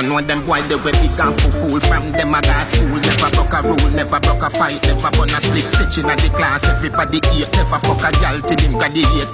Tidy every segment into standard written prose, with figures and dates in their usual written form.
You know them boy they were big and fool from them a gas school. Never broke a rule, never broke a fight, never burn a split stitch in the class. Everybody eat, never fuck a gal till him graduate.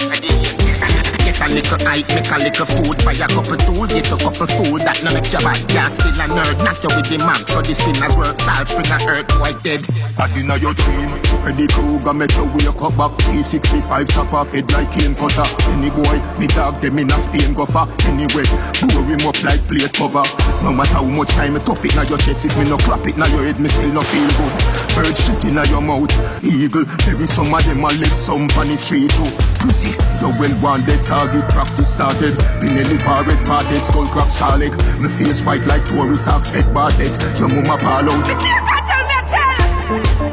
Get a little hype, make a little food, buy a couple tool, get a couple food. That no make your bad gas still a nerd, knock you with the mag. So the spinners work, salt spring a earth, white dead. Bad inna your dream, Freddy Krueger make you wake up back. T65 chop off head like cane cutter. Any boy, me dog them in a Spain go far. Anyway, blow him up like plate cover. No matter how much time me tough it na your chest, if me no clap it na your head, me still no feel good. Bird shit inna your mouth, eagle. Maybe some of them a live some on the street too. Pussy, you well wanted target practice started. Pinelli parrot parted, skull crack scarlet. Me face white like Tory socks, head barted. Your mama pal out.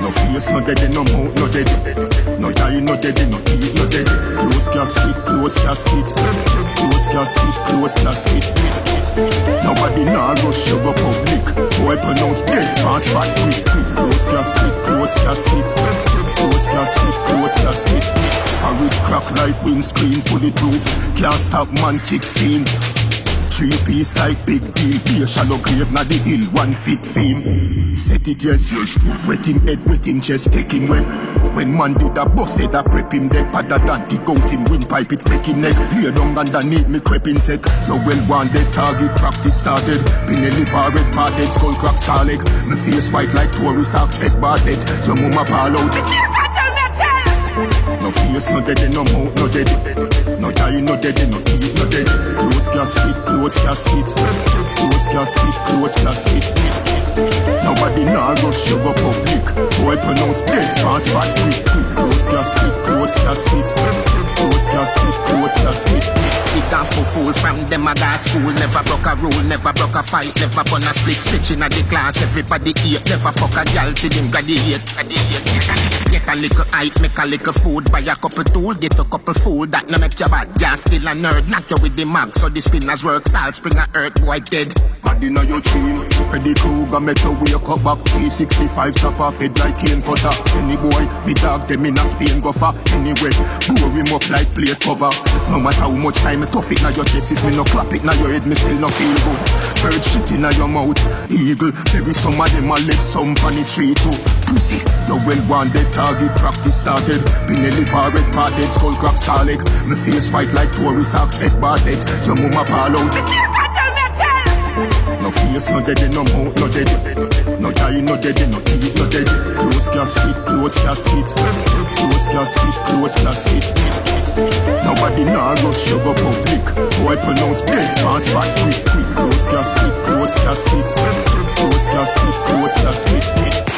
No face, no dead, no mouth, no dead. No eye, no dead, no teeth, no dead. Close casket, close casket. Close casket, close casket. Nobody nah rush you go public. Boy pronounce dead, pass back quick. Close casket, close casket. Close casket, close casket. Sorry crack like windscreen, bulletproof. Can't stop man 16. 3-piece like big deal. Be a shallow grave, not the hill, 1 feet theme. Set it yes, wet him head, wet him chest, take him wet. When man did a boss head, I prep him dead. Pada dante, goat him, windpipe it, break him neck. Lay down underneath me, crep in sec. No well wanted, target practice started. Pinelli parrot parted, skull crack scarlet. Me face white like Tory socks, head barted. Your mama pal out. No face, no dead, no mouth, no dead. No eye, no dead, no teeth, no dead. Close casket, close casket. Close casket, close casket. Nobody nah rush you go public. Boy pronounce dead, pass back quick. Close casket, close casket. Close casket, close casket. Big and fool from them a gas school. Never broke a rule, never broke a fight, never burn a split stitch in the class. Everybody eat, never fuck a gal till him graduate. Get a little hype, make a little food, buy a couple tool, get a couple food. That no make your bad gas still a nerd, knock you with the mag. So the spinners work, salt spring a earth, white dead. Bad inna your dream, Freddy Krueger make you wake up back. T65 chop off head like cane cutter. Any boy, me dog them in a Spain go far. Anyway, blow him up like plate cover. No matter how much time me tough it na your chest, if me no clap it na your head, me still no feel good. Bird shit inna your mouth, eagle. Maybe some of them a live some on the street too. Pussy, you well wanted, target practice started. Pinelli parrot parted, skull crack scarlet. Me face white like Tory socks, head barted. Your mama pal out. No face, no dead, no mouth, no dead. No eye, no dead, no teeth, no dead. Close casket, close casket. Close casket, close casket. Nobody nah rush you go public. Boy pronounce dead, pass back quick. Close casket, close casket. Close casket, close casket.